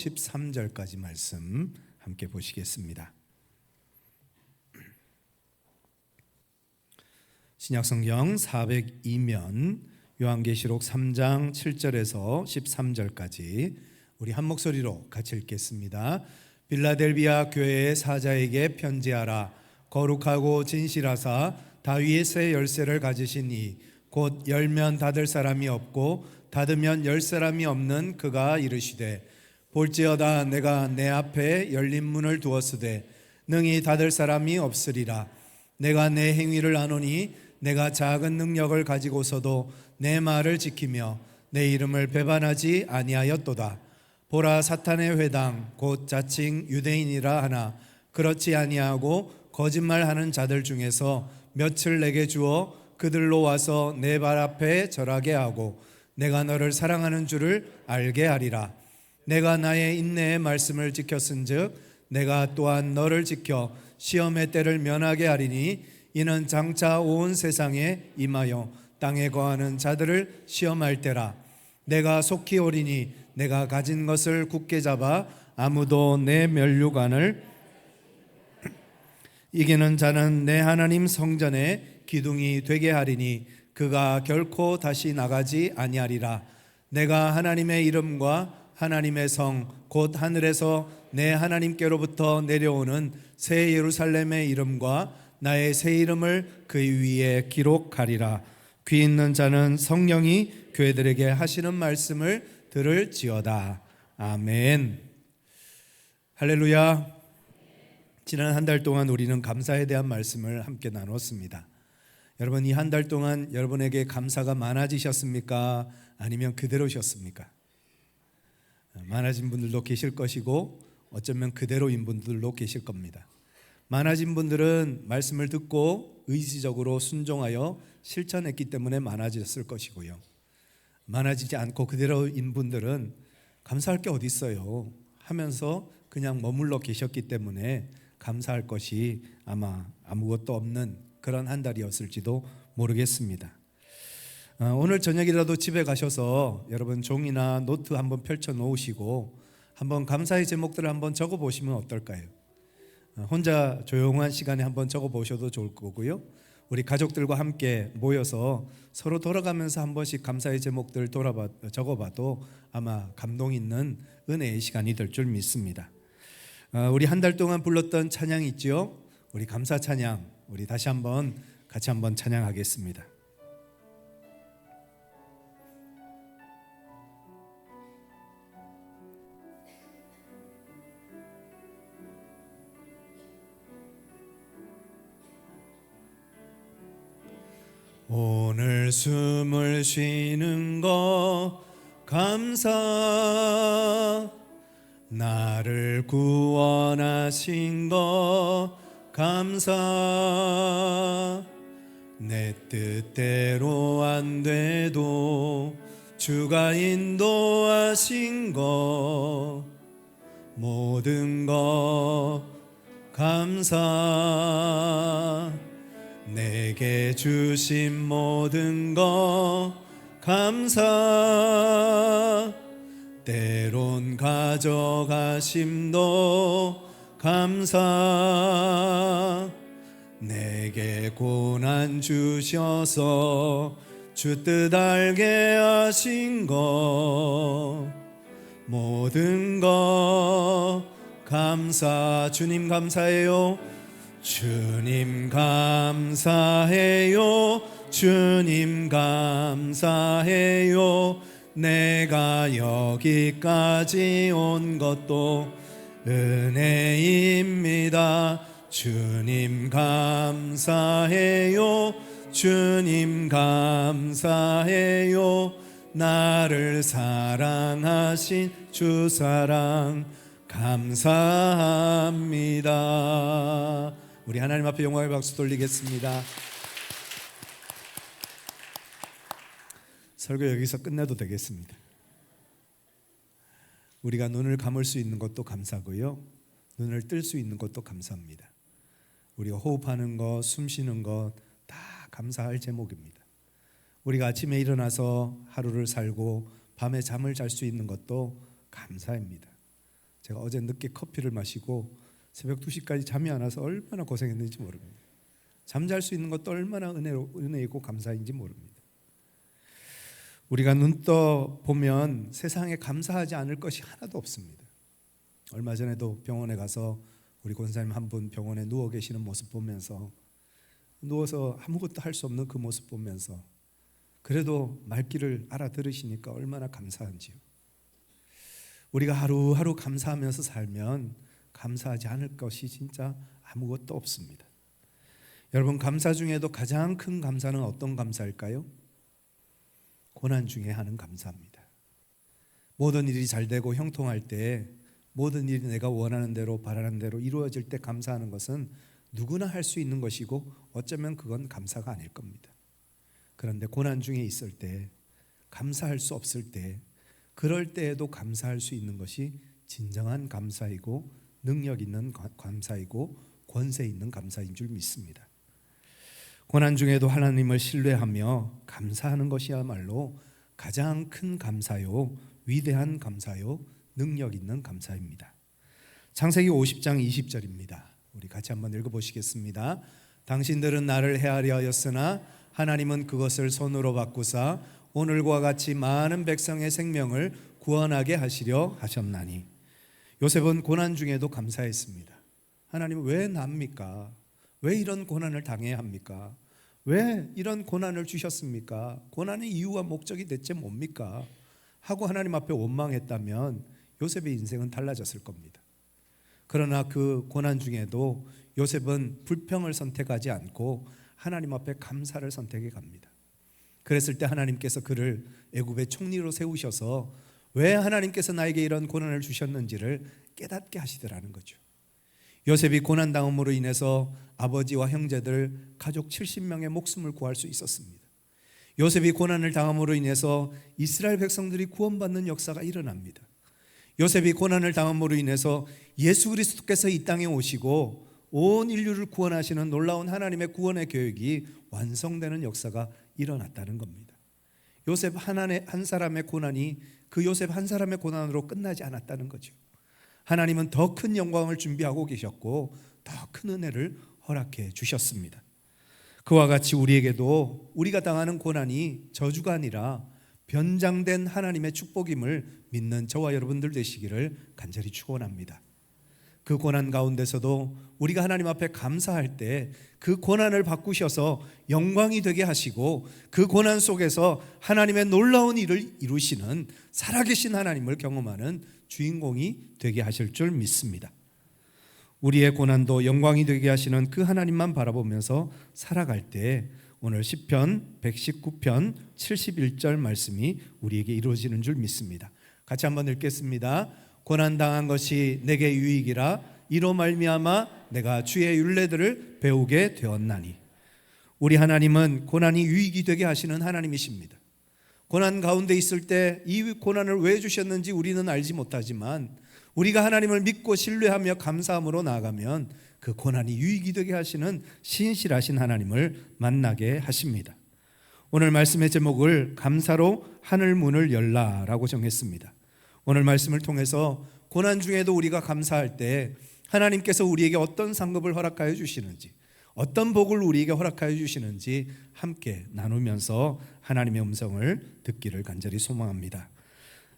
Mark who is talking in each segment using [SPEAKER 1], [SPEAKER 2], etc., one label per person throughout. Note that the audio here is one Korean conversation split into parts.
[SPEAKER 1] 13절까지 말씀 함께 보시겠습니다. 신약성경 402면 요한계시록 3장 7절에서 13절까지 우리 한 목소리로 같이 읽겠습니다. 빌라델비아 교회의 사자에게 편지하라. 거룩하고 진실하사 다윗의 새 열쇠를 가지신 이 곧 열면 닫을 사람이 없고 닫으면 열 사람이 없는 그가 이르시되 볼지어다 내가 내 앞에 열린 문을 두었으되 능히 닫을 사람이 없으리라. 내가 내 행위를 아노니 내가 작은 능력을 가지고서도 내 말을 지키며 내 이름을 배반하지 아니하였도다. 보라, 사탄의 회당 곧 자칭 유대인이라 하나 그렇지 아니하고 거짓말하는 자들 중에서 몇을 내게 주어 그들로 와서 내 발 앞에 절하게 하고 내가 너를 사랑하는 줄을 알게 하리라. 내가 나의 인내의 말씀을 지켰은즉 내가 또한 너를 지켜 시험의 때를 면하게 하리니 이는 장차 온 세상에 임하여 땅에 거하는 자들을 시험할 때라. 내가 속히 오리니 내가 가진 것을 굳게 잡아 아무도 내 면류관을 이기는 자는 내 하나님 성전에 기둥이 되게 하리니 그가 결코 다시 나가지 아니하리라. 내가 하나님의 이름과 하나님의 성 곧 하늘에서 내 하나님께로부터 내려오는 새 예루살렘의 이름과 나의 새 이름을 그 위에 기록하리라. 귀 있는 자는 성령이 교회들에게 하시는 말씀을 들을지어다. 아멘. 할렐루야. 지난 한 달 동안 우리는 감사에 대한 말씀을 함께 나눴습니다. 여러분, 이 한 달 동안 여러분에게 감사가 많아지셨습니까? 아니면 그대로셨습니까? 많아진 분들도 계실 것이고 어쩌면 그대로인 분들도 계실 겁니다. 많아진 분들은 말씀을 듣고 의지적으로 순종하여 실천했기 때문에 많아졌을 것이고요. 많아지지 않고 그대로인 분들은 감사할 게 어디 있어요 하면서 그냥 머물러 계셨기 때문에 감사할 것이 아마 아무것도 없는 그런 한 달이었을지도 모르겠습니다. 오늘 저녁이라도 집에 가셔서 여러분 종이나 노트 한번 펼쳐 놓으시고 한번 감사의 제목들을 한번 적어 보시면 어떨까요? 혼자 조용한 시간에 한번 적어 보셔도 좋을 거고요. 우리 가족들과 함께 모여서 서로 돌아가면서 한 번씩 감사의 제목들 적어봐도 아마 감동 있는 은혜의 시간이 될 줄 믿습니다. 우리 한 달 동안 불렀던 찬양 있죠? 우리 감사 찬양, 우리 다시 한번 같이 한번 찬양하겠습니다. 오늘 숨을 쉬는 거 감사, 나를 구원하신 거 감사, 내 뜻대로 안 돼도 주가 인도하신 거 모든 거 감사, 내게 주신 모든 거 감사, 때론 가져가심도 감사, 내게 고난 주셔서 주 뜻 알게 하신 거 모든 거 감사. 주님 감사해요. 주님 감사해요. 주님 감사해요. 내가 여기까지 온 것도 은혜입니다. 주님 감사해요. 주님 감사해요. 나를 사랑하신 주 사랑 감사합니다. 우리 하나님 앞에 영광의 박수 돌리겠습니다. 설교 여기서 끝내도 되겠습니다. 우리가 눈을 감을 수 있는 것도 감사고요, 눈을 뜰 수 있는 것도 감사합니다. 우리가 호흡하는 것, 숨 쉬는 것 다 감사할 제목입니다. 우리가 아침에 일어나서 하루를 살고 밤에 잠을 잘 수 있는 것도 감사입니다. 제가 어제 늦게 커피를 마시고 새벽 2시까지 잠이 안 와서 얼마나 고생했는지 모릅니다. 잠잘 수 있는 것도 얼마나 은혜이고 감사인지 모릅니다. 우리가 눈 떠 보면 세상에 감사하지 않을 것이 하나도 없습니다. 얼마 전에도 병원에 가서 우리 권사님 한 분 병원에 누워 계시는 모습 보면서, 누워서 아무것도 할 수 없는 그 모습 보면서 그래도 말귀를 알아들으시니까 얼마나 감사한지요. 우리가 하루하루 감사하면서 살면 감사하지 않을 것이 진짜 아무것도 없습니다. 여러분, 감사 중에도 가장 큰 감사는 어떤 감사일까요? 고난 중에 하는 감사입니다. 모든 일이 잘 되고 형통할 때, 모든 일이 내가 원하는 대로 바라는 대로 이루어질 때 감사하는 것은 누구나 할 수 있는 것이고 어쩌면 그건 감사가 아닐 겁니다. 그런데 고난 중에 있을 때, 감사할 수 없을 때, 그럴 때에도 감사할 수 있는 것이 진정한 감사이고 능력 있는 감사이고 권세 있는 감사인 줄 믿습니다. 고난 중에도 하나님을 신뢰하며 감사하는 것이야말로 가장 큰 감사요, 위대한 감사요, 능력 있는 감사입니다. 창세기 50장 20절입니다. 우리 같이 한번 읽어보시겠습니다. 당신들은 나를 해하려 하였으나 하나님은 그것을 손으로 바꾸사 오늘과 같이 많은 백성의 생명을 구원하게 하시려 하셨나니. 요셉은 고난 중에도 감사했습니다. 하나님, 왜 납니까? 왜 이런 고난을 당해야 합니까? 왜 이런 고난을 주셨습니까? 고난의 이유와 목적이 대체 뭡니까? 하고 하나님 앞에 원망했다면 요셉의 인생은 달라졌을 겁니다. 그러나 그 고난 중에도 요셉은 불평을 선택하지 않고 하나님 앞에 감사를 선택해 갑니다. 그랬을 때 하나님께서 그를 애굽의 총리로 세우셔서 왜 하나님께서 나에게 이런 고난을 주셨는지를 깨닫게 하시더라는 거죠. 요셉이 고난당함으로 인해서 아버지와 형제들 가족 70명의 목숨을 구할 수 있었습니다. 요셉이 고난을 당함으로 인해서 이스라엘 백성들이 구원받는 역사가 일어납니다. 요셉이 고난을 당함으로 인해서 예수 그리스도께서 이 땅에 오시고 온 인류를 구원하시는 놀라운 하나님의 구원의 계획이 완성되는 역사가 일어났다는 겁니다. 요셉 한 사람의 고난이 그 요셉 한 사람의 고난으로 끝나지 않았다는 거죠. 하나님은 더 큰 영광을 준비하고 계셨고 더 큰 은혜를 허락해 주셨습니다. 그와 같이 우리에게도 우리가 당하는 고난이 저주가 아니라 변장된 하나님의 축복임을 믿는 저와 여러분들 되시기를 간절히 축원합니다. 그 고난 가운데서도 우리가 하나님 앞에 감사할 때 그 고난을 바꾸셔서 영광이 되게 하시고 그 고난 속에서 하나님의 놀라운 일을 이루시는 살아계신 하나님을 경험하는 주인공이 되게 하실 줄 믿습니다. 우리의 고난도 영광이 되게 하시는 그 하나님만 바라보면서 살아갈 때 오늘 시편 119편 71절 말씀이 우리에게 이루어지는 줄 믿습니다. 같이 한번 읽겠습니다. 고난당한 것이 내게 유익이라 이로 말미암아 내가 주의 율례들을 배우게 되었나니. 우리 하나님은 고난이 유익이 되게 하시는 하나님이십니다. 고난 가운데 있을 때 이 고난을 왜 주셨는지 우리는 알지 못하지만 우리가 하나님을 믿고 신뢰하며 감사함으로 나아가면 그 고난이 유익이 되게 하시는 신실하신 하나님을 만나게 하십니다. 오늘 말씀의 제목을 감사로 하늘 문을 열라라고 정했습니다. 오늘 말씀을 통해서 고난 중에도 우리가 감사할 때 하나님께서 우리에게 어떤 상급을 허락하여 주시는지, 어떤 복을 우리에게 허락하여 주시는지 함께 나누면서 하나님의 음성을 듣기를 간절히 소망합니다.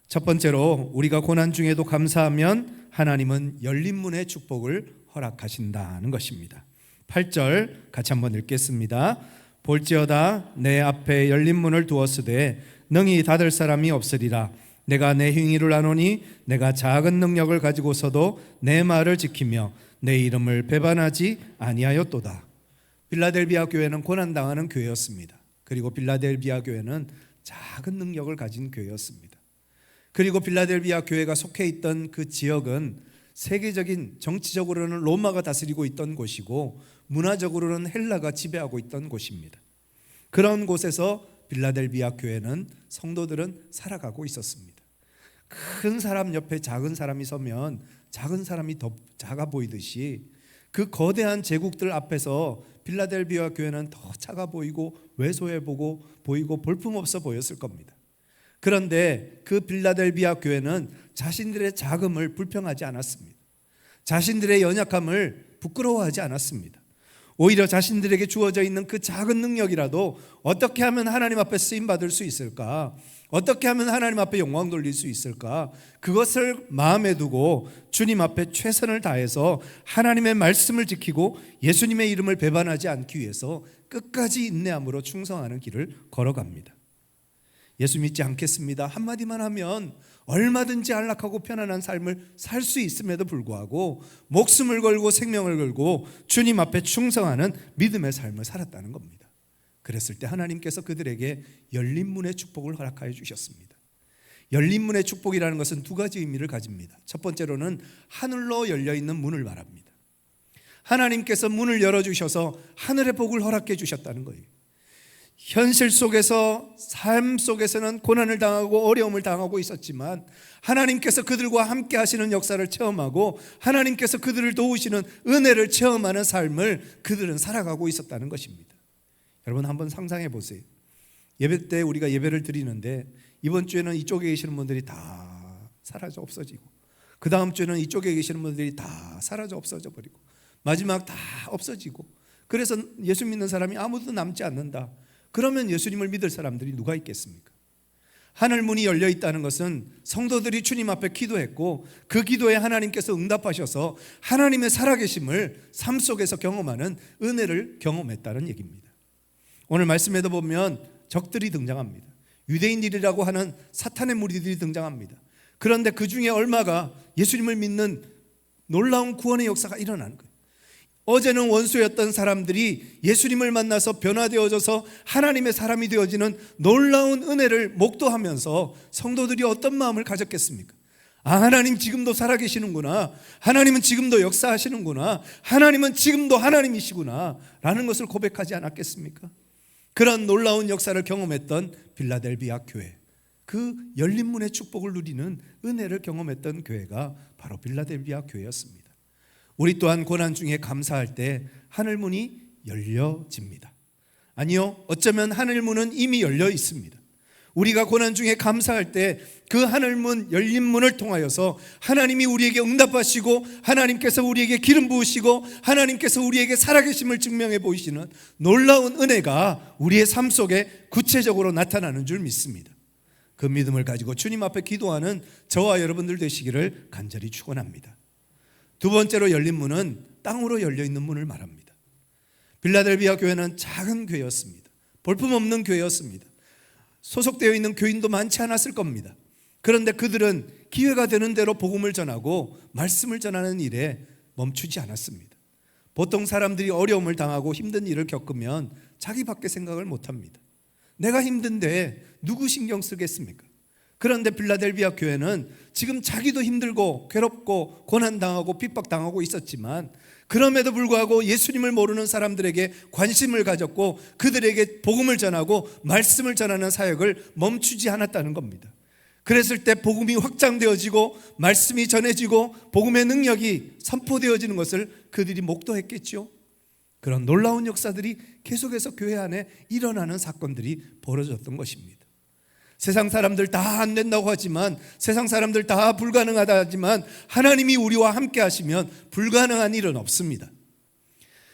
[SPEAKER 1] 첫 번째로 우리가 고난 중에도 감사하면 하나님은 열린 문의 축복을 허락하신다는 것입니다. 8절 같이 한번 읽겠습니다. 볼지어다 내 앞에 열린 문을 두었으되 능히 닫을 사람이 없으리라. 내가 내 행위를 아노니 내가 작은 능력을 가지고서도 내 말을 지키며 내 이름을 배반하지 아니하였도다. 빌라델비아 교회는 고난당하는 교회였습니다. 그리고 빌라델비아 교회는 작은 능력을 가진 교회였습니다. 그리고 빌라델비아 교회가 속해 있던 그 지역은 세계적인, 정치적으로는 로마가 다스리고 있던 곳이고 문화적으로는 헬라가 지배하고 있던 곳입니다. 그런 곳에서 빌라델비아 교회는 성도들은 살아가고 있었습니다. 큰 사람 옆에 작은 사람이 서면 작은 사람이 더 작아 보이듯이 그 거대한 제국들 앞에서 빌라델비아 교회는 더 작아 보이고 왜소해 보이고 볼품없어 보였을 겁니다. 그런데 그 빌라델비아 교회는 자신들의 자금을 불평하지 않았습니다. 자신들의 연약함을 부끄러워하지 않았습니다. 오히려 자신들에게 주어져 있는 그 작은 능력이라도 어떻게 하면 하나님 앞에 쓰임받을 수 있을까? 어떻게 하면 하나님 앞에 영광 돌릴 수 있을까? 그것을 마음에 두고 주님 앞에 최선을 다해서 하나님의 말씀을 지키고 예수님의 이름을 배반하지 않기 위해서 끝까지 인내함으로 충성하는 길을 걸어갑니다. 예수 믿지 않겠습니다. 한마디만 하면 얼마든지 안락하고 편안한 삶을 살 수 있음에도 불구하고 목숨을 걸고 생명을 걸고 주님 앞에 충성하는 믿음의 삶을 살았다는 겁니다. 그랬을 때 하나님께서 그들에게 열린 문의 축복을 허락하여 주셨습니다. 열린 문의 축복이라는 것은 두 가지 의미를 가집니다. 첫 번째로는 하늘로 열려있는 문을 말합니다. 하나님께서 문을 열어주셔서 하늘의 복을 허락해 주셨다는 거예요. 현실 속에서, 삶 속에서는 고난을 당하고 어려움을 당하고 있었지만 하나님께서 그들과 함께 하시는 역사를 체험하고 하나님께서 그들을 도우시는 은혜를 체험하는 삶을 그들은 살아가고 있었다는 것입니다. 여러분 한번 상상해 보세요. 예배 때 우리가 예배를 드리는데 이번 주에는 이쪽에 계시는 분들이 다 사라져 없어지고 그 다음 주에는 이쪽에 계시는 분들이 다 사라져 없어져 버리고 마지막 다 없어지고, 그래서 예수 믿는 사람이 아무도 남지 않는다. 그러면 예수님을 믿을 사람들이 누가 있겠습니까? 하늘 문이 열려 있다는 것은 성도들이 주님 앞에 기도했고 그 기도에 하나님께서 응답하셔서 하나님의 살아계심을 삶 속에서 경험하는 은혜를 경험했다는 얘기입니다. 오늘 말씀에도 보면 적들이 등장합니다. 유대인들이라고 하는 사탄의 무리들이 등장합니다. 그런데 그 중에 얼마가 예수님을 믿는 놀라운 구원의 역사가 일어나는 거예요. 어제는 원수였던 사람들이 예수님을 만나서 변화되어져서 하나님의 사람이 되어지는 놀라운 은혜를 목도하면서 성도들이 어떤 마음을 가졌겠습니까? 아, 하나님 지금도 살아계시는구나, 하나님은 지금도 역사하시는구나, 하나님은 지금도 하나님이시구나 라는 것을 고백하지 않았겠습니까? 그런 놀라운 역사를 경험했던 빌라델비아 교회, 그 열린 문의 축복을 누리는 은혜를 경험했던 교회가 바로 빌라델비아 교회였습니다. 우리 또한 고난 중에 감사할 때 하늘문이 열려집니다. 아니요, 어쩌면 하늘문은 이미 열려 있습니다. 우리가 고난 중에 감사할 때 그 하늘문, 열린 문을 통하여서 하나님이 우리에게 응답하시고 하나님께서 우리에게 기름 부으시고 하나님께서 우리에게 살아계심을 증명해 보이시는 놀라운 은혜가 우리의 삶 속에 구체적으로 나타나는 줄 믿습니다. 그 믿음을 가지고 주님 앞에 기도하는 저와 여러분들 되시기를 간절히 축원합니다. 두 번째로 열린 문은 땅으로 열려있는 문을 말합니다. 빌라델비아 교회는 작은 교회였습니다. 볼품없는 교회였습니다. 소속되어 있는 교인도 많지 않았을 겁니다. 그런데 그들은 기회가 되는 대로 복음을 전하고 말씀을 전하는 일에 멈추지 않았습니다. 보통 사람들이 어려움을 당하고 힘든 일을 겪으면 자기밖에 생각을 못합니다. 내가 힘든데 누구 신경 쓰겠습니까? 그런데 빌라델비아 교회는 지금 자기도 힘들고 괴롭고 고난당하고 핍박당하고 있었지만 그럼에도 불구하고 예수님을 모르는 사람들에게 관심을 가졌고 그들에게 복음을 전하고 말씀을 전하는 사역을 멈추지 않았다는 겁니다. 그랬을 때 복음이 확장되어지고 말씀이 전해지고 복음의 능력이 선포되어지는 것을 그들이 목도했겠죠. 그런 놀라운 역사들이 계속해서 교회 안에 일어나는 사건들이 벌어졌던 것입니다. 세상 사람들 다 안 된다고 하지만, 세상 사람들 다 불가능하다 하지만 하나님이 우리와 함께 하시면 불가능한 일은 없습니다.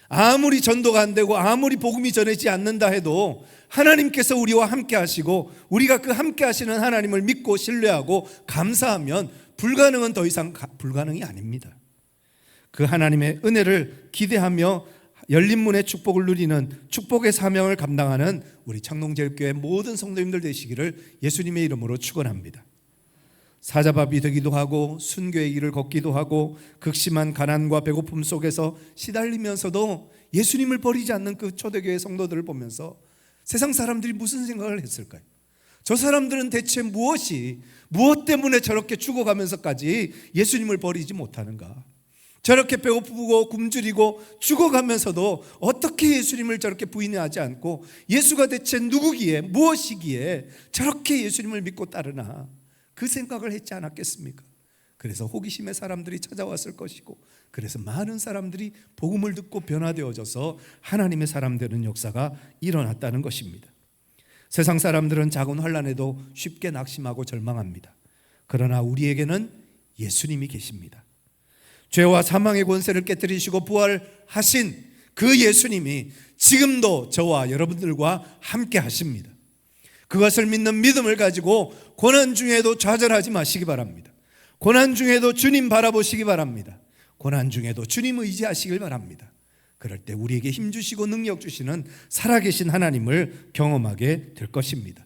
[SPEAKER 1] 아무리 전도가 안 되고 아무리 복음이 전해지지 않는다 해도 하나님께서 우리와 함께 하시고 우리가 그 함께 하시는 하나님을 믿고 신뢰하고 감사하면 불가능은 더 이상 불가능이 아닙니다. 그 하나님의 은혜를 기대하며 열린 문의 축복을 누리는 축복의 사명을 감당하는 우리 창농제일교회 모든 성도님들 되시기를 예수님의 이름으로 축원합니다. 사자밥이 되기도 하고 순교의 길을 걷기도 하고 극심한 가난과 배고픔 속에서 시달리면서도 예수님을 버리지 않는 그 초대교회 성도들을 보면서 세상 사람들이 무슨 생각을 했을까요? 저 사람들은 대체 무엇 때문에 저렇게 죽어가면서까지 예수님을 버리지 못하는가? 저렇게 배고프고 굶주리고 죽어가면서도 어떻게 예수님을 저렇게 부인하지 않고 예수가 대체 누구기에 무엇이기에 저렇게 예수님을 믿고 따르나, 그 생각을 했지 않았겠습니까? 그래서 호기심의 사람들이 찾아왔을 것이고, 그래서 많은 사람들이 복음을 듣고 변화되어져서 하나님의 사람 되는 역사가 일어났다는 것입니다. 세상 사람들은 작은 환난에도 쉽게 낙심하고 절망합니다. 그러나 우리에게는 예수님이 계십니다. 죄와 사망의 권세를 깨뜨리시고 부활하신 그 예수님이 지금도 저와 여러분들과 함께 하십니다. 그것을 믿는 믿음을 가지고 고난 중에도 좌절하지 마시기 바랍니다. 고난 중에도 주님 바라보시기 바랍니다. 고난 중에도 주님 의지하시길 바랍니다. 그럴 때 우리에게 힘 주시고 능력 주시는 살아계신 하나님을 경험하게 될 것입니다.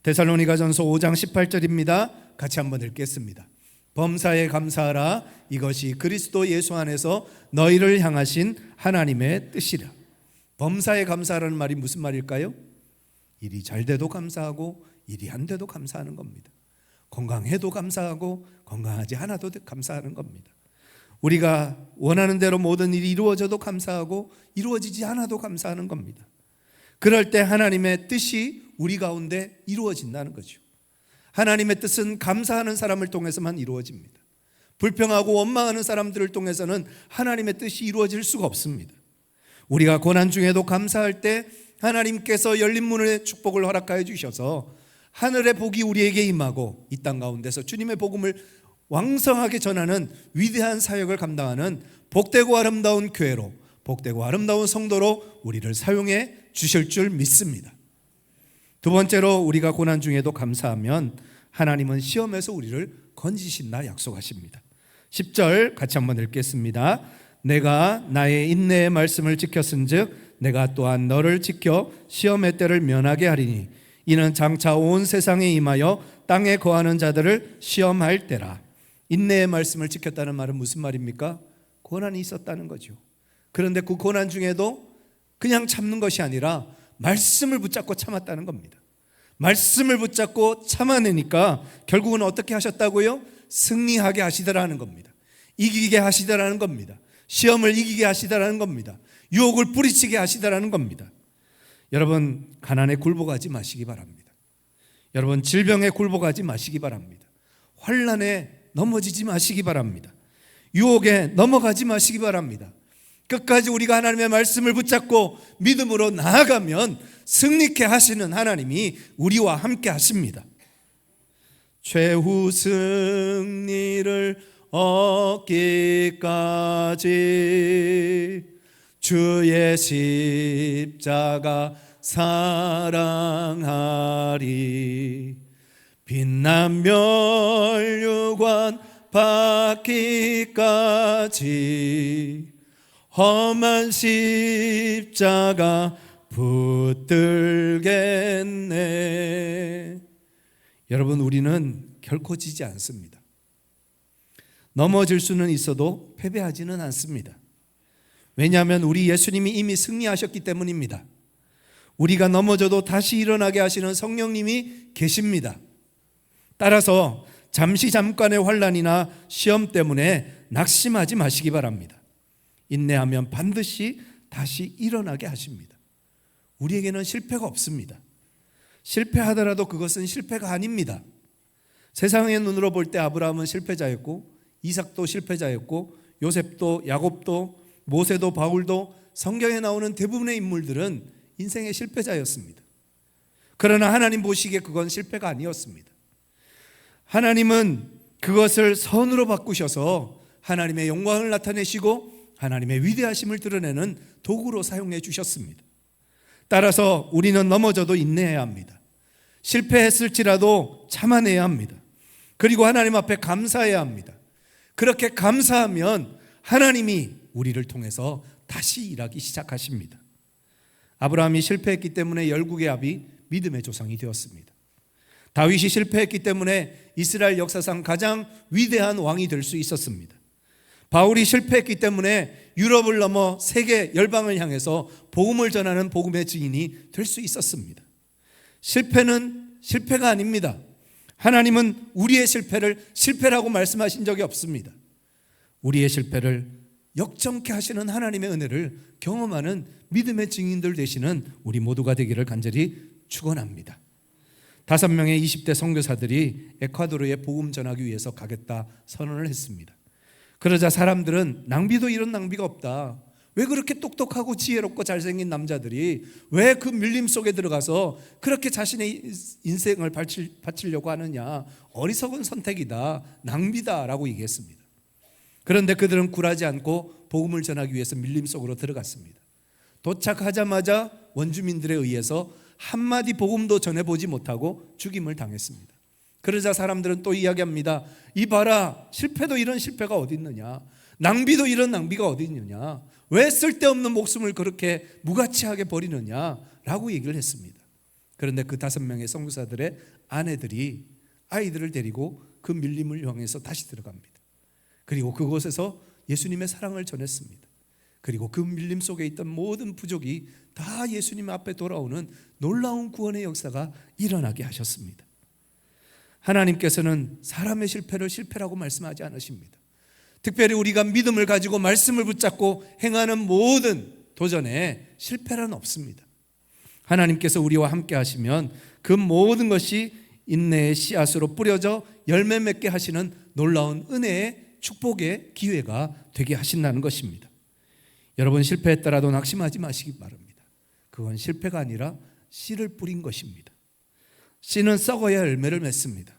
[SPEAKER 1] 데살로니가전서 5장 18절입니다. 같이 한번 읽겠습니다. 범사에 감사하라. 이것이 그리스도 예수 안에서 너희를 향하신 하나님의 뜻이라. 범사에 감사하라는 말이 무슨 말일까요? 일이 잘 돼도 감사하고 일이 안 돼도 감사하는 겁니다. 건강해도 감사하고 건강하지 않아도 감사하는 겁니다. 우리가 원하는 대로 모든 일이 이루어져도 감사하고 이루어지지 않아도 감사하는 겁니다. 그럴 때 하나님의 뜻이 우리 가운데 이루어진다는 거죠. 하나님의 뜻은 감사하는 사람을 통해서만 이루어집니다. 불평하고 원망하는 사람들을 통해서는 하나님의 뜻이 이루어질 수가 없습니다. 우리가 고난 중에도 감사할 때 하나님께서 열린 문의 축복을 허락하여 주셔서 하늘의 복이 우리에게 임하고 이 땅 가운데서 주님의 복음을 왕성하게 전하는 위대한 사역을 감당하는 복되고 아름다운 교회로, 복되고 아름다운 성도로 우리를 사용해 주실 줄 믿습니다. 두 번째로 우리가 고난 중에도 감사하면 하나님은 시험에서 우리를 건지신다 약속하십니다. 10절 같이 한번 읽겠습니다. 내가 나의 인내의 말씀을 지켰은즉 내가 또한 너를 지켜 시험의 때를 면하게 하리니 이는 장차 온 세상에 임하여 땅에 거하는 자들을 시험할 때라. 인내의 말씀을 지켰다는 말은 무슨 말입니까? 고난이 있었다는 거죠. 그런데 그 고난 중에도 그냥 참는 것이 아니라 말씀을 붙잡고 참았다는 겁니다. 말씀을 붙잡고 참아내니까 결국은 어떻게 하셨다고요? 승리하게 하시더라는 겁니다. 이기게 하시더라는 겁니다. 시험을 이기게 하시더라는 겁니다. 유혹을 뿌리치게 하시더라는 겁니다. 여러분, 가난에 굴복하지 마시기 바랍니다. 여러분, 질병에 굴복하지 마시기 바랍니다. 환난에 넘어지지 마시기 바랍니다. 유혹에 넘어가지 마시기 바랍니다. 끝까지 우리가 하나님의 말씀을 붙잡고 믿음으로 나아가면 승리케 하시는 하나님이 우리와 함께 하십니다. 최후 승리를 얻기까지 주의 십자가 사랑하리. 빛난 멸류관 받기까지 험한 십자가 붙들겠네. 여러분, 우리는 결코 지지 않습니다. 넘어질 수는 있어도 패배하지는 않습니다. 왜냐하면 우리 예수님이 이미 승리하셨기 때문입니다. 우리가 넘어져도 다시 일어나게 하시는 성령님이 계십니다. 따라서 잠깐의 환난이나 시험 때문에 낙심하지 마시기 바랍니다. 인내하면 반드시 다시 일어나게 하십니다. 우리에게는 실패가 없습니다. 실패하더라도 그것은 실패가 아닙니다. 세상의 눈으로 볼 때 아브라함은 실패자였고 이삭도 실패자였고 요셉도 야곱도 모세도 바울도 성경에 나오는 대부분의 인물들은 인생의 실패자였습니다. 그러나 하나님 보시기에 그건 실패가 아니었습니다. 하나님은 그것을 선으로 바꾸셔서 하나님의 영광을 나타내시고 하나님의 위대하심을 드러내는 도구로 사용해 주셨습니다. 따라서 우리는 넘어져도 인내해야 합니다. 실패했을지라도 참아내야 합니다. 그리고 하나님 앞에 감사해야 합니다. 그렇게 감사하면 하나님이 우리를 통해서 다시 일하기 시작하십니다. 아브라함이 실패했기 때문에 열국의 아비 믿음의 조상이 되었습니다. 다윗이 실패했기 때문에 이스라엘 역사상 가장 위대한 왕이 될 수 있었습니다. 바울이 실패했기 때문에 유럽을 넘어 세계 열방을 향해서 복음을 전하는 복음의 증인이 될 수 있었습니다. 실패는 실패가 아닙니다. 하나님은 우리의 실패를 실패라고 말씀하신 적이 없습니다. 우리의 실패를 역정케 하시는 하나님의 은혜를 경험하는 믿음의 증인들 되시는 우리 모두가 되기를 간절히 축원합니다. 5명의 20대 선교사들이 에콰도르에 복음 전하기 위해서 가겠다 선언을 했습니다. 그러자 사람들은 낭비도 이런 낭비가 없다. 왜 그렇게 똑똑하고 지혜롭고 잘생긴 남자들이 왜 그 밀림 속에 들어가서 그렇게 자신의 인생을 바치려고 하느냐? 어리석은 선택이다, 낭비다 라고 얘기했습니다. 그런데 그들은 굴하지 않고 복음을 전하기 위해서 밀림 속으로 들어갔습니다. 도착하자마자 원주민들에 의해서 한마디 복음도 전해보지 못하고 죽임을 당했습니다. 그러자 사람들은 또 이야기합니다. 이 봐라, 실패도 이런 실패가 어디 있느냐, 낭비도 이런 낭비가 어디 있느냐, 왜 쓸데없는 목숨을 그렇게 무가치하게 버리느냐 라고 얘기를 했습니다. 그런데 그 5명의 선교사들의 아내들이 아이들을 데리고 그 밀림을 향해서 다시 들어갑니다. 그리고 그곳에서 예수님의 사랑을 전했습니다. 그리고 그 밀림 속에 있던 모든 부족이 다 예수님 앞에 돌아오는 놀라운 구원의 역사가 일어나게 하셨습니다. 하나님께서는 사람의 실패를 실패라고 말씀하지 않으십니다. 특별히 우리가 믿음을 가지고 말씀을 붙잡고 행하는 모든 도전에 실패란 없습니다. 하나님께서 우리와 함께 하시면 그 모든 것이 인내의 씨앗으로 뿌려져 열매 맺게 하시는 놀라운 은혜의 축복의 기회가 되게 하신다는 것입니다. 여러분, 실패했더라도 낙심하지 마시기 바랍니다. 그건 실패가 아니라 씨를 뿌린 것입니다. 씨는 썩어야 열매를 맺습니다.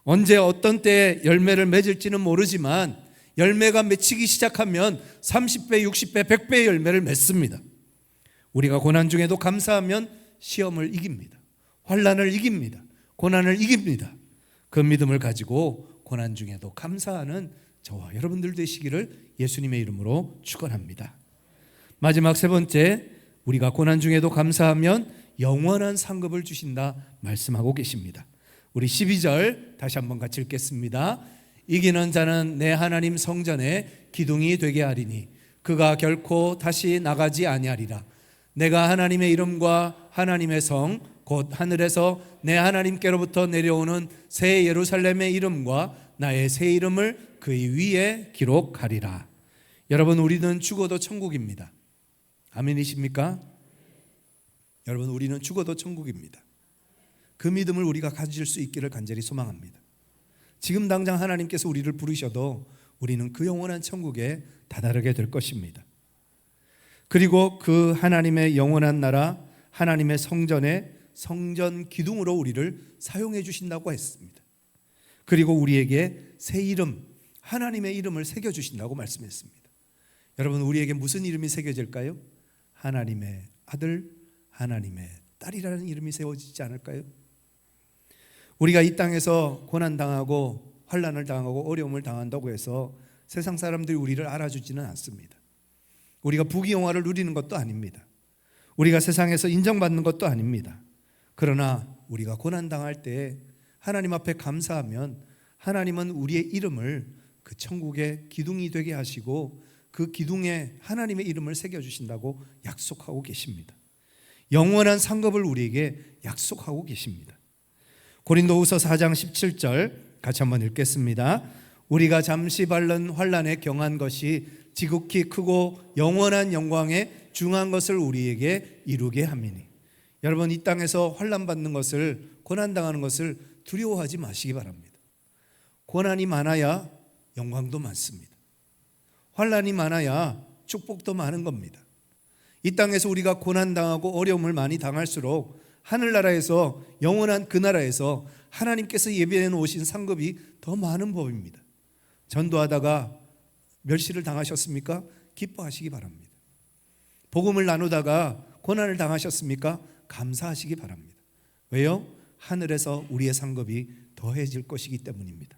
[SPEAKER 1] 언제 어떤 때에 열매를 맺을지는 모르지만 열매가 맺히기 시작하면 30배, 60배, 100배의 열매를 맺습니다. 우리가 고난 중에도 감사하면 시험을 이깁니다. 환난을 이깁니다. 고난을 이깁니다. 그 믿음을 가지고 고난 중에도 감사하는 저와 여러분들 되시기를 예수님의 이름으로 축원합니다. 마지막 3번째, 우리가 고난 중에도 감사하면 영원한 상급을 주신다 말씀하고 계십니다. 우리 12절 다시 한번 같이 읽겠습니다. 이기는 자는 내 하나님 성전에 기둥이 되게 하리니 그가 결코 다시 나가지 아니하리라. 내가 하나님의 이름과 하나님의 성 곧 하늘에서 내 하나님께로부터 내려오는 새 예루살렘의 이름과 나의 새 이름을 그의 위에 기록하리라. 여러분, 우리는 죽어도 천국입니다. 아멘이십니까? 여러분, 우리는 죽어도 천국입니다. 그 믿음을 우리가 가질 수 있기를 간절히 소망합니다. 지금 당장 하나님께서 우리를 부르셔도 우리는 그 영원한 천국에 다다르게 될 것입니다. 그리고 그 하나님의 영원한 나라, 하나님의 성전에 성전 기둥으로 우리를 사용해 주신다고 했습니다. 그리고 우리에게 새 이름, 하나님의 이름을 새겨주신다고 말씀했습니다. 여러분, 우리에게 무슨 이름이 새겨질까요? 하나님의 아들, 하나님의 딸이라는 이름이 세워지지 않을까요? 우리가 이 땅에서 고난당하고 환난을 당하고 어려움을 당한다고 해서 세상 사람들이 우리를 알아주지는 않습니다. 우리가 부귀영화를 누리는 것도 아닙니다. 우리가 세상에서 인정받는 것도 아닙니다. 그러나 우리가 고난당할 때 하나님 앞에 감사하면 하나님은 우리의 이름을 그 천국의 기둥이 되게 하시고 그 기둥에 하나님의 이름을 새겨주신다고 약속하고 계십니다. 영원한 상급을 우리에게 약속하고 계십니다. 고린도후서 4장 17절 같이 한번 읽겠습니다. 우리가 잠시 받는 환난에 경한 것이 지극히 크고 영원한 영광에 중한 것을 우리에게 이루게 함이니. 여러분, 이 땅에서 환난 받는 것을, 고난당하는 것을 두려워하지 마시기 바랍니다. 고난이 많아야 영광도 많습니다. 환난이 많아야 축복도 많은 겁니다. 이 땅에서 우리가 고난당하고 어려움을 많이 당할수록 하늘나라에서, 영원한 그 나라에서 하나님께서 예비해 놓으신 상급이 더 많은 법입니다. 전도하다가 멸시를 당하셨습니까? 기뻐하시기 바랍니다. 복음을 나누다가 고난을 당하셨습니까? 감사하시기 바랍니다. 왜요? 하늘에서 우리의 상급이 더해질 것이기 때문입니다.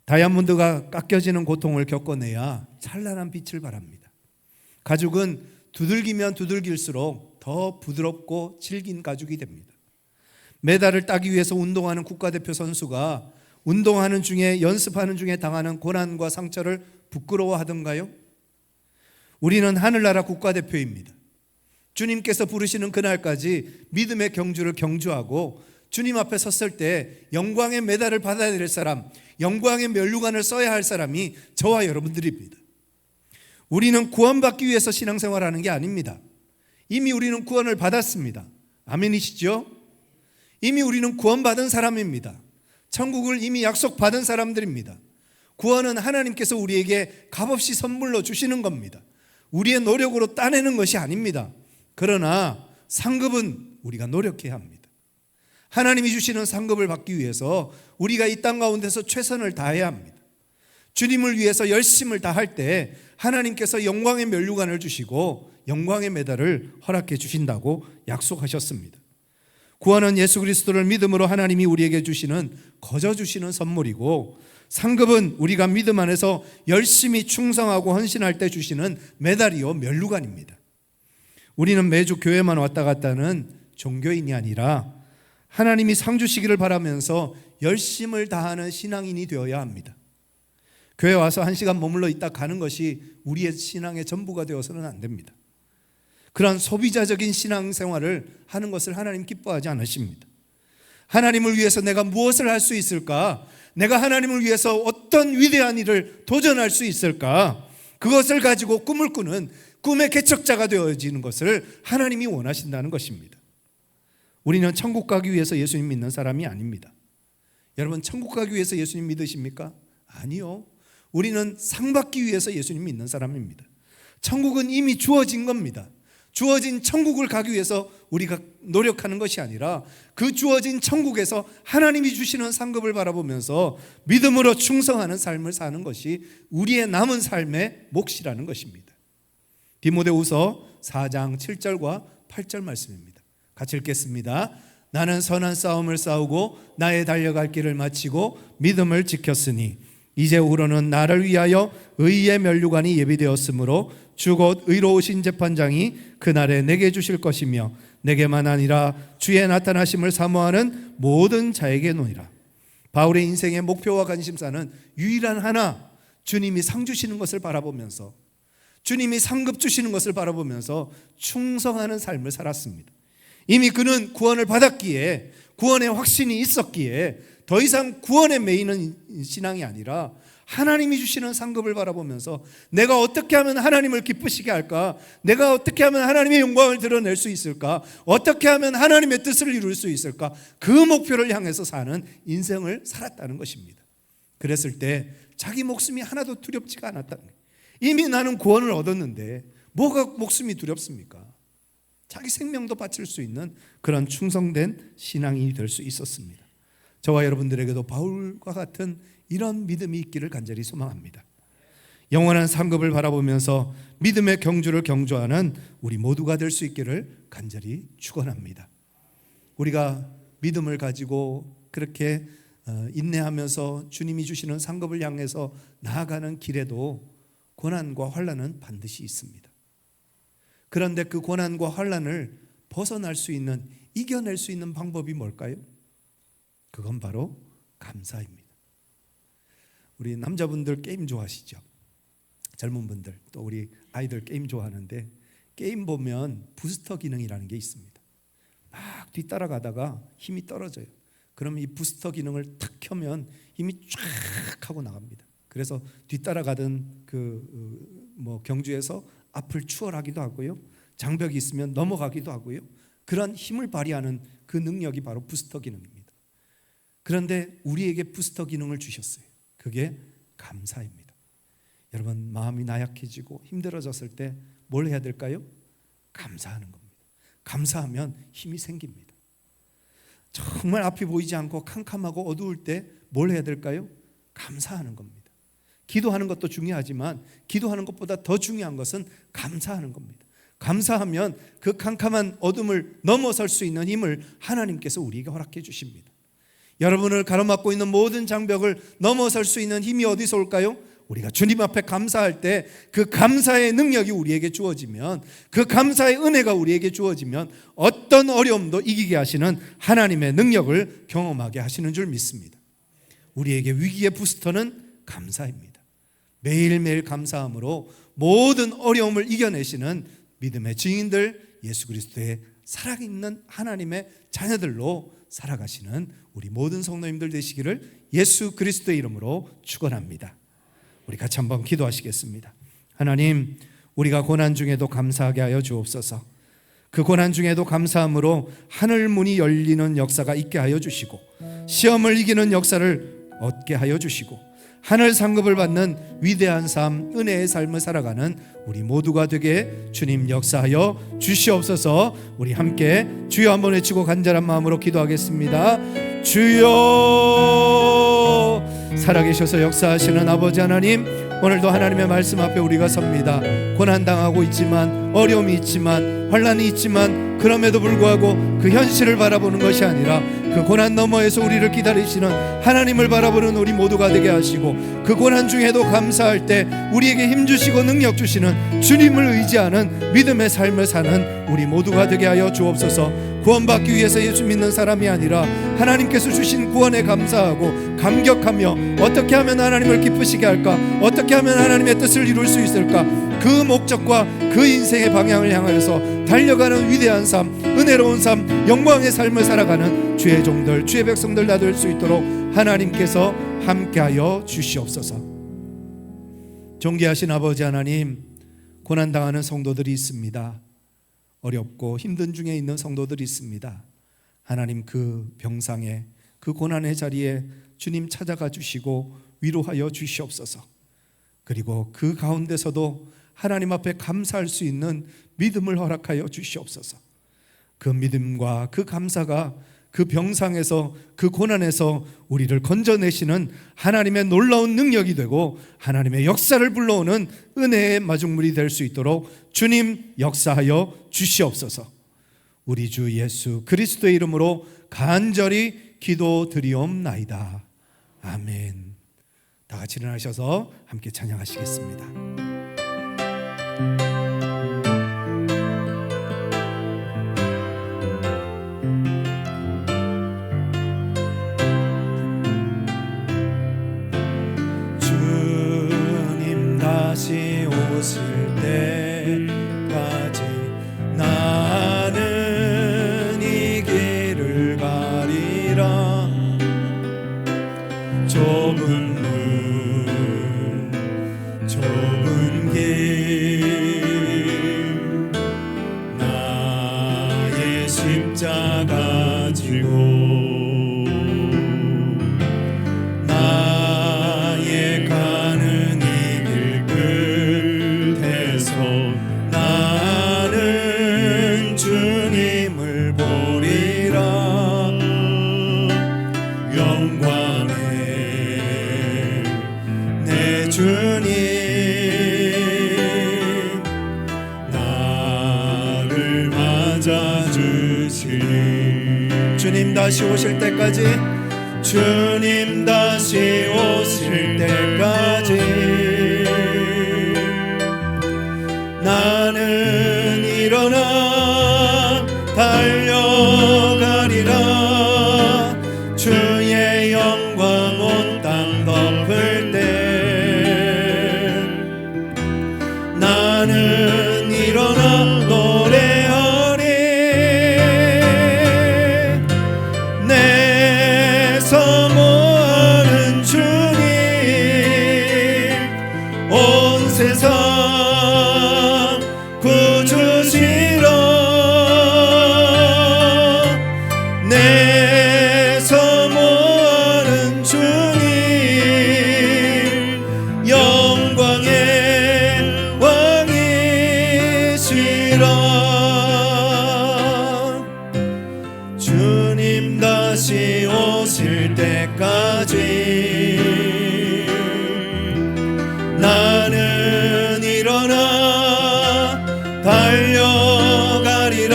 [SPEAKER 1] 다이아몬드가 깎여지는 고통을 겪어내야 찬란한 빛을 발합니다. 가죽은 두들기면 두들길수록 더 부드럽고 질긴 가죽이 됩니다. 메달을 따기 위해서 운동하는 국가대표 선수가 운동하는 중에, 연습하는 중에 당하는 고난과 상처를 부끄러워하던가요? 우리는 하늘나라 국가대표입니다. 주님께서 부르시는 그날까지 믿음의 경주를 경주하고 주님 앞에 섰을 때 영광의 메달을 받아야 될 사람, 영광의 면류관을 써야 할 사람이 저와 여러분들입니다. 우리는 구원받기 위해서 신앙생활하는 게 아닙니다. 이미 우리는 구원을 받았습니다. 아멘이시죠? 이미 우리는 구원받은 사람입니다. 천국을 이미 약속받은 사람들입니다. 구원은 하나님께서 우리에게 값없이 선물로 주시는 겁니다. 우리의 노력으로 따내는 것이 아닙니다. 그러나 상급은 우리가 노력해야 합니다. 하나님이 주시는 상급을 받기 위해서 우리가 이 땅 가운데서 최선을 다해야 합니다. 주님을 위해서 열심을 다할 때 하나님께서 영광의 면류관을 주시고 영광의 메달을 허락해 주신다고 약속하셨습니다. 구원은 예수 그리스도를 믿음으로 하나님이 우리에게 주시는 거저 주시는 선물이고, 상급은 우리가 믿음 안에서 열심히 충성하고 헌신할 때 주시는 메달이요 면류관입니다. 우리는 매주 교회만 왔다 갔다 하는 종교인이 아니라 하나님이 상 주시기를 바라면서 열심을 다하는 신앙인이 되어야 합니다. 교회 와서 1시간 머물러 있다 가는 것이 우리의 신앙의 전부가 되어서는 안 됩니다. 그런 소비자적인 신앙생활을 하는 것을 하나님 기뻐하지 않으십니다. 하나님을 위해서 내가 무엇을 할 수 있을까? 내가 하나님을 위해서 어떤 위대한 일을 도전할 수 있을까? 그것을 가지고 꿈을 꾸는 꿈의 개척자가 되어지는 것을 하나님이 원하신다는 것입니다. 우리는 천국 가기 위해서 예수님 믿는 사람이 아닙니다. 여러분, 천국 가기 위해서 예수님 믿으십니까? 아니요. 우리는 상 받기 위해서 예수님 믿는 사람입니다. 천국은 이미 주어진 겁니다. 주어진 천국을 가기 위해서 우리가 노력하는 것이 아니라 그 주어진 천국에서 하나님이 주시는 상급을 바라보면서 믿음으로 충성하는 삶을 사는 것이 우리의 남은 삶의 몫이라는 것입니다. 디모데후서 4장 7절과 8절 말씀입니다. 같이 읽겠습니다. 나는 선한 싸움을 싸우고 나의 달려갈 길을 마치고 믿음을 지켰으니 이제후로는 나를 위하여 의의 면류관이 예비되었으므로 주 곧 의로우신 재판장이 그날에 내게 주실 것이며 내게만 아니라 주의 나타나심을 사모하는 모든 자에게노니라. 바울의 인생의 목표와 관심사는 유일한 하나, 주님이 상 주시는 것을 바라보면서, 주님이 상급 주시는 것을 바라보면서 충성하는 삶을 살았습니다. 이미 그는 구원을 받았기에, 구원의 확신이 있었기에 더 이상 구원에 매이는 신앙이 아니라 하나님이 주시는 상급을 바라보면서 내가 어떻게 하면 하나님을 기쁘시게 할까? 내가 어떻게 하면 하나님의 영광을 드러낼 수 있을까? 어떻게 하면 하나님의 뜻을 이룰 수 있을까? 그 목표를 향해서 사는 인생을 살았다는 것입니다. 그랬을 때 자기 목숨이 하나도 두렵지가 않았다는 거예요. 이미 나는 구원을 얻었는데 뭐가 목숨이 두렵습니까? 자기 생명도 바칠 수 있는 그런 충성된 신앙인이 될 수 있었습니다. 저와 여러분들에게도 바울과 같은 이런 믿음이 있기를 간절히 소망합니다. 영원한 상급을 바라보면서 믿음의 경주를 경주하는 우리 모두가 될 수 있기를 간절히 축원합니다. 우리가 믿음을 가지고 그렇게 인내하면서 주님이 주시는 상급을 향해서 나아가는 길에도 고난과 환난은 반드시 있습니다. 그런데 그 고난과 환난을 벗어날 수 있는, 이겨낼 수 있는 방법이 뭘까요? 그건 바로 감사입니다. 우리 남자분들 게임 좋아하시죠? 젊은 분들, 또 우리 아이들 게임 좋아하는데 게임 보면 부스터 기능이라는 게 있습니다. 막 뒤따라가다가 힘이 떨어져요. 그러면 이 부스터 기능을 탁 켜면 힘이 쫙 하고 나갑니다. 그래서 뒤따라가던 경주에서 앞을 추월하기도 하고요, 장벽이 있으면 넘어가기도 하고요, 그런 힘을 발휘하는 그 능력이 바로 부스터 기능입니다. 그런데 우리에게 부스터 기능을 주셨어요. 그게 감사입니다. 여러분, 마음이 나약해지고 힘들어졌을 때 뭘 해야 될까요? 감사하는 겁니다. 감사하면 힘이 생깁니다. 정말 앞이 보이지 않고 캄캄하고 어두울 때 뭘 해야 될까요? 감사하는 겁니다. 기도하는 것도 중요하지만 기도하는 것보다 더 중요한 것은 감사하는 겁니다. 감사하면 그 캄캄한 어둠을 넘어설 수 있는 힘을 하나님께서 우리에게 허락해 주십니다. 여러분을 가로막고 있는 모든 장벽을 넘어설 수 있는 힘이 어디서 올까요? 우리가 주님 앞에 감사할 때 그 감사의 능력이 우리에게 주어지면, 그 감사의 은혜가 우리에게 주어지면 어떤 어려움도 이기게 하시는 하나님의 능력을 경험하게 하시는 줄 믿습니다. 우리에게 위기의 부스터는 감사입니다. 매일매일 감사함으로 모든 어려움을 이겨내시는 믿음의 증인들, 예수 그리스도의 살아있는 하나님의 자녀들로 살아가시는 우리 모든 성도님들 되시기를 예수 그리스도의 이름으로 축원합니다. 우리 같이 한번 기도하시겠습니다. 하나님, 우리가 고난 중에도 감사하게 하여 주옵소서. 그 고난 중에도 감사함으로 하늘 문이 열리는 역사가 있게 하여 주시고, 시험을 이기는 역사를 얻게 하여 주시고, 하늘 상급을 받는 위대한 삶, 은혜의 삶을 살아가는 우리 모두가 되게 주님 역사하여 주시옵소서. 우리 함께 주여 한번 외치고 간절한 마음으로 기도하겠습니다. 주여, 살아계셔서 역사하시는 아버지 하나님, 오늘도 하나님의 말씀 앞에 우리가 섭니다. 고난당하고 있지만, 어려움이 있지만, 환난이 있지만, 그럼에도 불구하고 그 현실을 바라보는 것이 아니라 그 고난 너머에서 우리를 기다리시는 하나님을 바라보는 우리 모두가 되게 하시고, 그 고난 중에도 감사할 때 우리에게 힘주시고 능력 주시는 주님을 의지하는 믿음의 삶을 사는 우리 모두가 되게 하여 주옵소서. 구원받기 위해서 예수 믿는 사람이 아니라 하나님께서 주신 구원에 감사하고 감격하며 어떻게 하면 하나님을 기쁘시게 할까, 어떻게 하면 하나님의 뜻을 이룰 수 있을까, 그 목적과 그 인생의 방향을 향하여서 달려가는 위대한 삶, 은혜로운 삶, 영광의 삶을 살아가는 주의 종들, 주의 백성들 다 될 수 있도록 하나님께서 함께하여 주시옵소서. 존귀하신 아버지 하나님, 고난당하는 성도들이 있습니다. 어렵고 힘든 중에 있는 성도들이 있습니다. 하나님, 그 병상에, 그 고난의 자리에 주님 찾아가 주시고 위로하여 주시옵소서. 그리고 그 가운데서도 하나님 앞에 감사할 수 있는 믿음을 허락하여 주시옵소서. 그 믿음과 그 감사가 그 병상에서, 그 고난에서 우리를 건져내시는 하나님의 놀라운 능력이 되고 하나님의 역사를 불러오는 은혜의 마중물이 될 수 있도록 주님 역사하여 주시옵소서. 우리 주 예수 그리스도의 이름으로 간절히 기도드리옵나이다. 아멘. 다 같이 일어나셔서 함께 찬양하시겠습니다. 주님 다시 오실 때까지 나는 이 길을 가리라. 좁은 문, 좁은 길, 나의 십자가 지고 나의 가는 이 길 끝에서 나는 주님을 보리라. 영광의 내 주님, 나를 맞아주시니. 주님 다시 오실 때까지, 주님 다시 오실 때까지 나는 일어나 달려가리라. 주의 영광 온 땅 덮을 때 나는 일어나 노래하리. 내 사모하는 주님, 온 세상 구주시라. 내 사모하는 주님, 영광의 왕이시라. 주님 다시 오실 때까지 나는 일어나 달려가리라.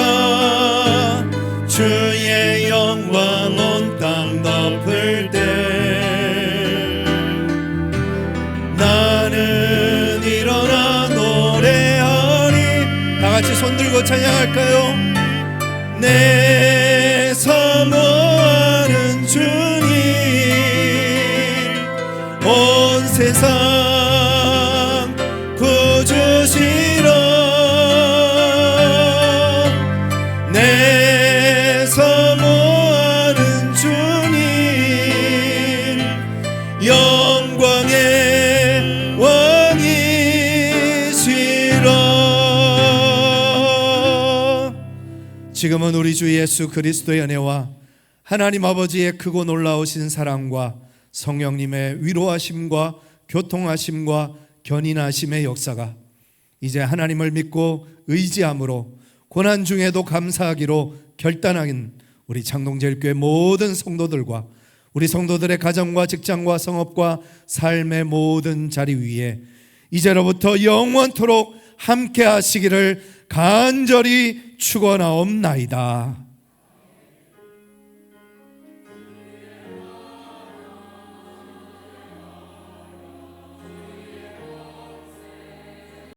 [SPEAKER 1] 주의 영광 온 땅 덮을 때 나는 일어나 노래하리. 다 같이 손 들고 찬양할까요? 내 사모하는 주님, 온 세상 구주시라. 내 사모하는 주님, 영광의 왕이시라. 지금은 우리 주 예수 그리스도의 은혜와 하나님 아버지의 크고 놀라우신 사랑과 성령님의 위로하심과 교통하심과 견인하심의 역사가 이제 하나님을 믿고 의지함으로 고난 중에도 감사하기로 결단한 우리 창동제일교회 모든 성도들과 우리 성도들의 가정과 직장과 성업과 삶의 모든 자리 위에 이제로부터 영원토록 함께 하시기를 간절히 축원하옵나이다.